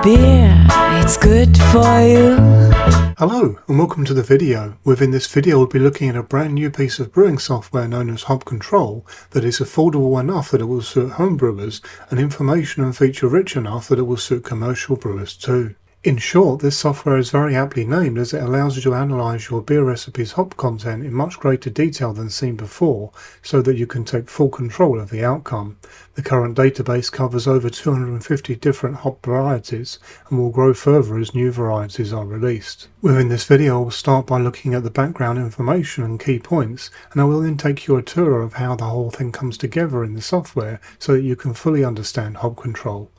beer, it's good for you. Hello and welcome to the video. Within this video we'll be looking at a brand new piece of brewing software known as Hop Control that is affordable enough that it will suit homebrewers and information and feature rich enough that it will suit commercial brewers too. In short, this software is very aptly named as it allows you to analyse your beer recipe's hop content in much greater detail than seen before, so that you can take full control of the outcome. The current database covers over 250 different hop varieties and will grow further as new varieties are released. Within this video we'll start by looking at the background information and key points, and I will then take you a tour of how the whole thing comes together in the software so that you can fully understand Hop Control.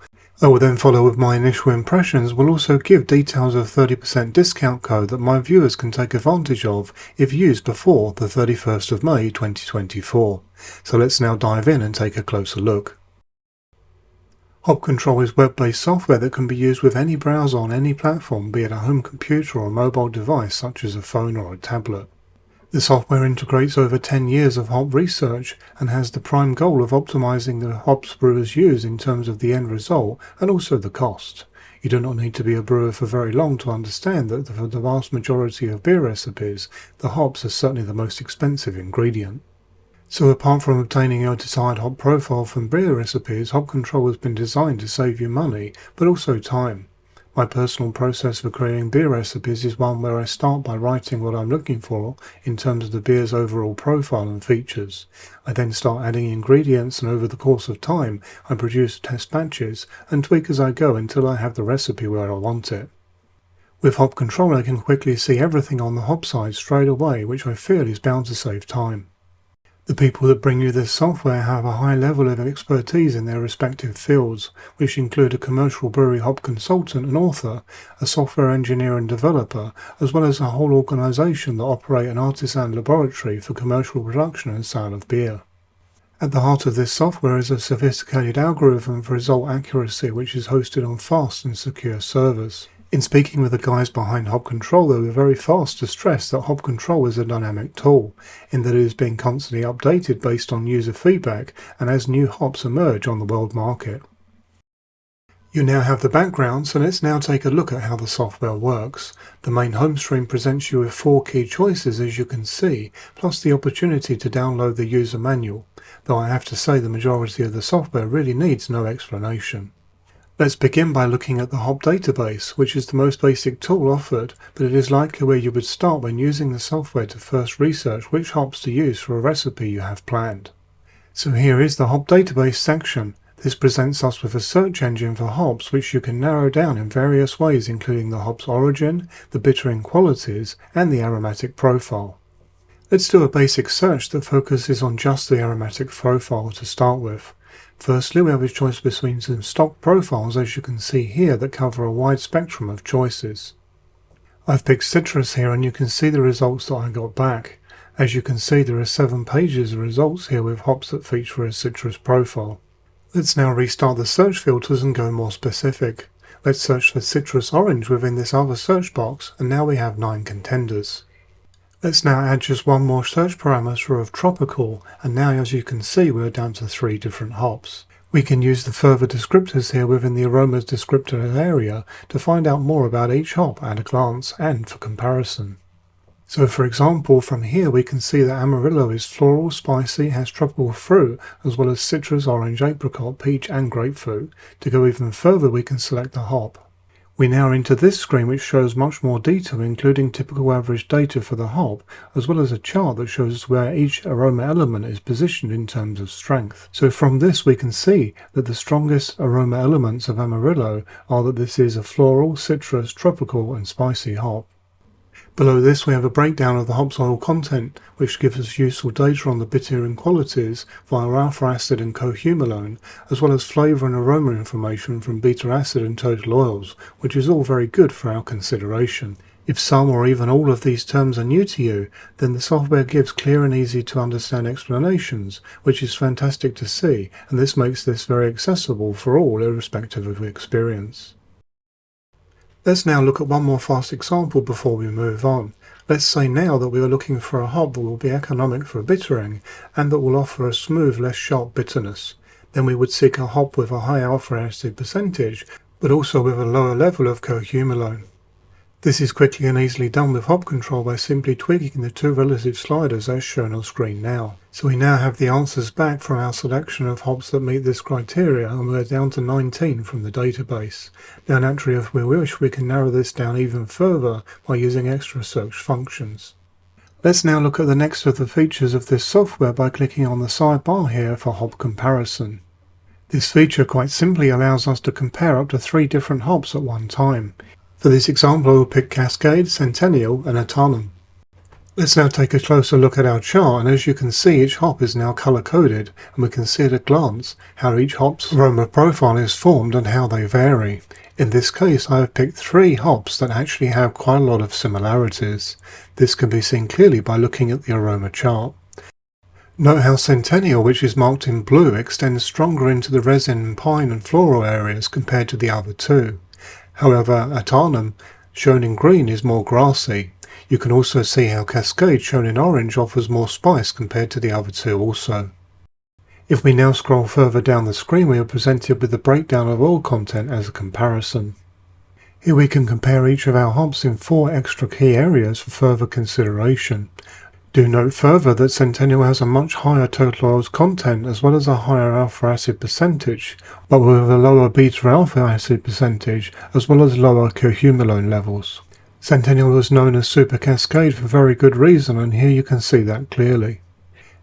I will then follow with my initial impressions. We'll also give details of a 30% discount code that my viewers can take advantage of if used before the 31st of May 2024. So let's now dive in and take a closer look. Hop Control is web-based software that can be used with any browser on any platform, be it a home computer or a mobile device such as a phone or a tablet. The software integrates over 10 years of hop research and has the prime goal of optimizing the hops brewers use in terms of the end result and also the cost. You do not need to be a brewer for very long to understand that for the vast majority of beer recipes, the hops are certainly the most expensive ingredient. So apart from obtaining your desired hop profile from beer recipes, Hop Control has been designed to save you money, but also time. My personal process for creating beer recipes is one where I start by writing what I'm looking for in terms of the beer's overall profile and features. I then start adding ingredients, and over the course of time I produce test batches and tweak as I go until I have the recipe where I want it. With Hop Control I can quickly see everything on the hop side straight away, which I feel is bound to save time. The people that bring you this software have a high level of expertise in their respective fields, which include a commercial brewery hop consultant and author, a software engineer and developer, as well as a whole organisation that operate an artisan laboratory for commercial production and sale of beer. At the heart of this software is a sophisticated algorithm for result accuracy which is hosted on fast and secure servers. In speaking with the guys behind Hop Control, they were very fast to stress that Hop Control is a dynamic tool, in that it is being constantly updated based on user feedback and as new hops emerge on the world market. You now have the background, so let's now take a look at how the software works. The main home screen presents you with 4 key choices, as you can see, plus the opportunity to download the user manual, though I have to say the majority of the software really needs no explanation. Let's begin by looking at the hop database, which is the most basic tool offered, but it is likely where you would start when using the software to first research which hops to use for a recipe you have planned. So here is the hop database section. This presents us with a search engine for hops which you can narrow down in various ways, including the hop's origin, the bittering qualities, and the aromatic profile. Let's do a basic search that focuses on just the aromatic profile to start with. Firstly, we have a choice between some stock profiles, as you can see here, that cover a wide spectrum of choices. I've picked citrus here and you can see the results that I got back. As you can see, there are 7 pages of results here with hops that feature a citrus profile. Let's now restart the search filters and go more specific. Let's search for citrus orange within this other search box, and now we have 9 contenders. Let's now add just one more search parameter of tropical, and now as you can see we're down to 3 different hops. We can use the further descriptors here within the aromas descriptor area to find out more about each hop at a glance and for comparison. So for example, from here we can see that Amarillo is floral, spicy, has tropical fruit, as well as citrus, orange, apricot, peach and grapefruit. To go even further we can select the hop. We now enter this screen which shows much more detail, including typical average data for the hop, as well as a chart that shows where each aroma element is positioned in terms of strength. So from this we can see that the strongest aroma elements of Amarillo are that this is a floral, citrus, tropical and spicy hop. Below this we have a breakdown of the hop's oil content, which gives us useful data on the bittering qualities via alpha acid and cohumulone, as well as flavour and aroma information from beta acid and total oils, which is all very good for our consideration. If some or even all of these terms are new to you, then the software gives clear and easy to understand explanations, which is fantastic to see, and this makes this very accessible for all irrespective of experience. Let's now look at one more fast example before we move on. Let's say now that we are looking for a hop that will be economic for bittering and that will offer a smooth, less sharp bitterness. Then we would seek a hop with a high alpha acid percentage, but also with a lower level of cohumulone. This is quickly and easily done with hop control by simply tweaking the two relative sliders as shown on screen now. So we now have the answers back from our selection of hops that meet this criteria, and we're down to 19 from the database. Now naturally, if we wish, we can narrow this down even further by using extra search functions. Let's now look at the next of the features of this software by clicking on the sidebar here for hop comparison. This feature quite simply allows us to compare up to 3 different hops at one time. For this example, I will pick Cascade, Centennial and Autumn. Let's now take a closer look at our chart, and as you can see, each hop is now color-coded, and we can see at a glance how each hop's aroma profile is formed and how they vary. In this case, I have picked 3 hops that actually have quite a lot of similarities. This can be seen clearly by looking at the aroma chart. Note how Centennial, which is marked in blue, extends stronger into the resin, pine and floral areas compared to the other 2. However, Autumn, shown in green, is more grassy. You can also see how Cascade, shown in orange, offers more spice compared to the other 2 also. If we now scroll further down the screen, we are presented with the breakdown of oil content as a comparison. Here we can compare each of our hops in 4 extra key areas for further consideration. Do note further that Centennial has a much higher total oils content as well as a higher alpha acid percentage, but with a lower beta alpha acid percentage as well as lower cohumulone levels. Centennial was known as Super Cascade for very good reason, and here you can see that clearly.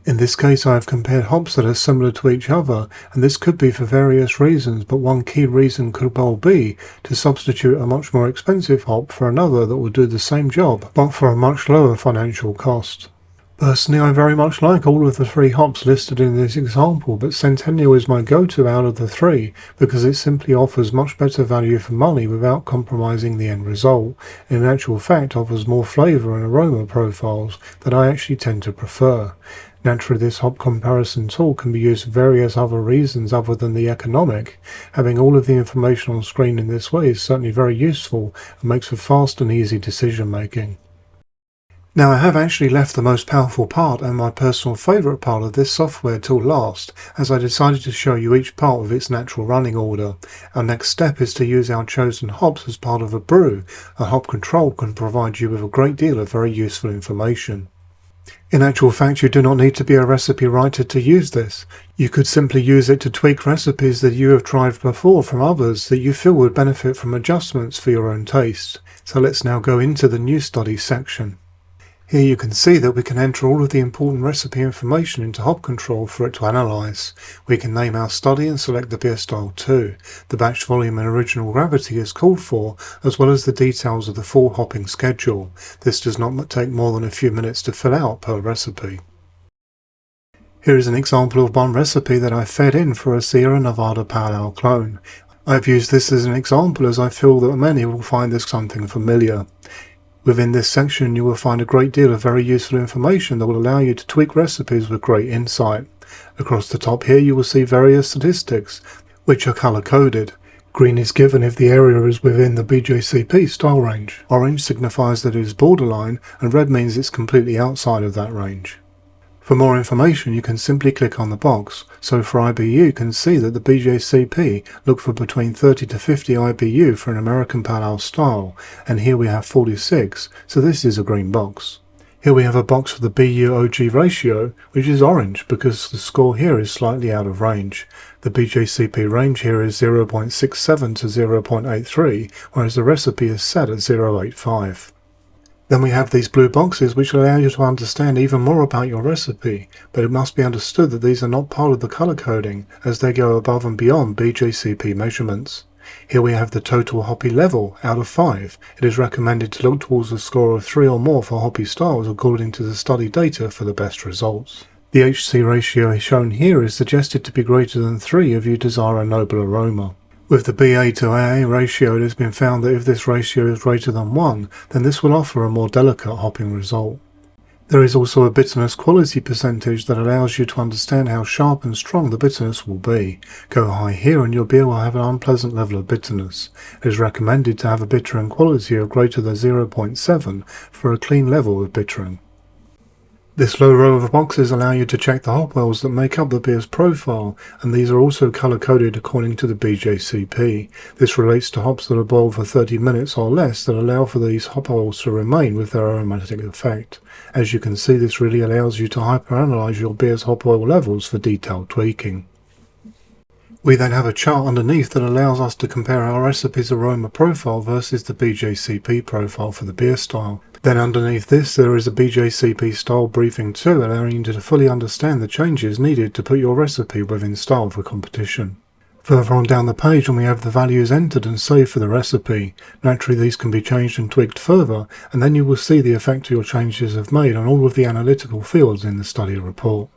In this case, I have compared hops that are similar to each other, and this could be for various reasons, but one key reason could well be to substitute a much more expensive hop for another that will do the same job, but for a much lower financial cost. Personally, I very much like all of the 3 hops listed in this example, but Centennial is my go-to out of the 3 because it simply offers much better value for money without compromising the end result, and in actual fact offers more flavour and aroma profiles that I actually tend to prefer. Naturally, this hop comparison tool can be used for various other reasons other than the economic. Having all of the information on screen in this way is certainly very useful and makes for fast and easy decision making. Now, I have actually left the most powerful part and my personal favourite part of this software till last, as I decided to show you each part with its natural running order. Our next step is to use our chosen hops as part of a brew. A hop control can provide you with a great deal of very useful information. In actual fact, you do not need to be a recipe writer to use this. You could simply use it to tweak recipes that you have tried before from others that you feel would benefit from adjustments for your own taste. So let's now go into the new studies section. Here you can see that we can enter all of the important recipe information into hop control for it to analyse. We can name our study and select the beer style too. The batch volume and original gravity is called for, as well as the details of the full hopping schedule. This does not take more than a few minutes to fill out per recipe. Here is an example of one recipe that I fed in for a Sierra Nevada Pale Ale clone. I have used this as an example as I feel that many will find this something familiar. Within this section you will find a great deal of very useful information that will allow you to tweak recipes with great insight. Across the top here you will see various statistics, which are colour-coded. Green is given if the area is within the BJCP style range. Orange signifies that it is borderline, and red means it's completely outside of that range. For more information you can simply click on the box, so for IBU you can see that the BJCP look for between 30 to 50 IBU for an American Pale Ale style, and here we have 46, so this is a green box. Here we have a box for the BU-OG ratio, which is orange because the score here is slightly out of range. The BJCP range here is 0.67 to 0.83, whereas the recipe is set at 0.85. Then we have these blue boxes which allow you to understand even more about your recipe, but it must be understood that these are not part of the colour coding as they go above and beyond BJCP measurements. Here we have the total hoppy level out of 5. It is recommended to look towards a score of 3 or more for hoppy styles according to the study data for the best results. The HC ratio shown here is suggested to be greater than 3 if you desire a noble aroma. With the BA to AA ratio, it has been found that if this ratio is greater than 1, then this will offer a more delicate hopping result. There is also a bitterness quality percentage that allows you to understand how sharp and strong the bitterness will be. Go high here and your beer will have an unpleasant level of bitterness. It is recommended to have a bittering quality of greater than 0.7 for a clean level of bittering. This low row of boxes allow you to check the hop wells that make up the beer's profile, and these are also colour-coded according to the BJCP. This relates to hops that are boiled for 30 minutes or less that allow for these hop oils to remain with their aromatic effect. As you can see, this really allows you to hyperanalyze your beer's hop oil levels for detailed tweaking. We then have a chart underneath that allows us to compare our recipe's aroma profile versus the BJCP profile for the beer style. Then underneath this there is a BJCP style briefing too, allowing you to fully understand the changes needed to put your recipe within style for competition. Further on down the page when we have the values entered and saved for the recipe. Naturally these can be changed and tweaked further, and then you will see the effect your changes have made on all of the analytical fields in the study report.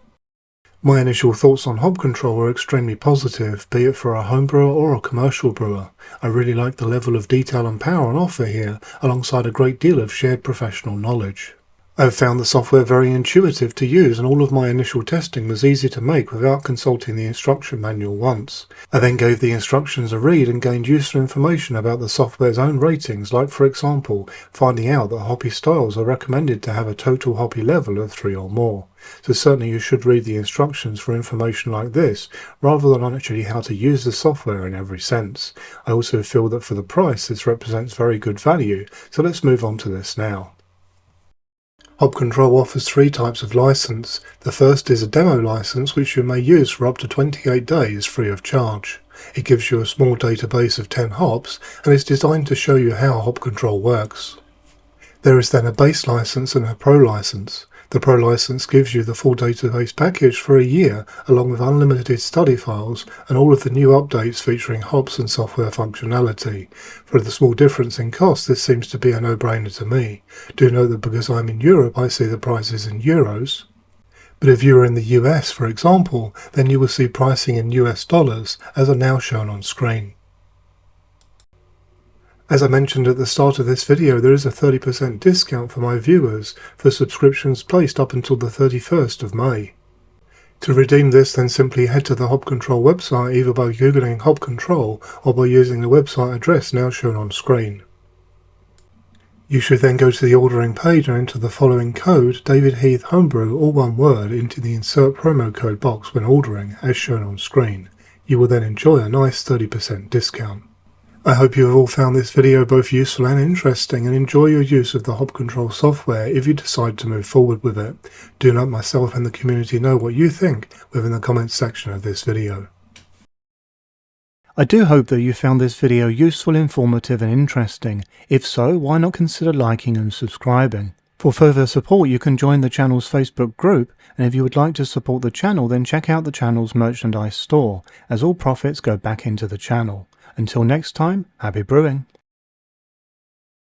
My initial thoughts on hop control were extremely positive, be it for a home brewer or a commercial brewer. I really like the level of detail and power on offer here, alongside a great deal of shared professional knowledge. I have found the software very intuitive to use, and all of my initial testing was easy to make without consulting the instruction manual once. I then gave the instructions a read and gained useful information about the software's own ratings, like for example, finding out that hoppy styles are recommended to have a total hoppy level of 3 or more. So certainly you should read the instructions for information like this, rather than on actually how to use the software in every sense. I also feel that for the price this represents very good value, so let's move on to this now. Hop Control offers 3 types of license. The first is a demo license which you may use for up to 28 days free of charge. It gives you a small database of 10 hops and is designed to show you how Hop Control works. There is then a base license and a pro license. The Pro license gives you the full database package for a year, along with unlimited study files and all of the new updates featuring hops and software functionality. For the small difference in cost, this seems to be a no-brainer to me. Do note that because I'm in Europe, I see the prices in euros. But if you are in the US, for example, then you will see pricing in US dollars, as are now shown on screen. As I mentioned at the start of this video, there is a 30% discount for my viewers for subscriptions placed up until the 31st of May. To redeem this, then simply head to the Hop Control website either by googling Hop Control or by using the website address now shown on screen. You should then go to the ordering page and enter the following code, David Heath Homebrew, all one word, into the insert promo code box when ordering, as shown on screen. You will then enjoy a nice 30% discount. I hope you have all found this video both useful and interesting, and enjoy your use of the Hop Control software if you decide to move forward with it. Do let myself and the community know what you think within the comments section of this video. I do hope that you found this video useful, informative and interesting. If so, why not consider liking and subscribing? For further support you can join the channel's Facebook group, and if you would like to support the channel then check out the channel's merchandise store, as all profits go back into the channel. Until next time, happy brewing!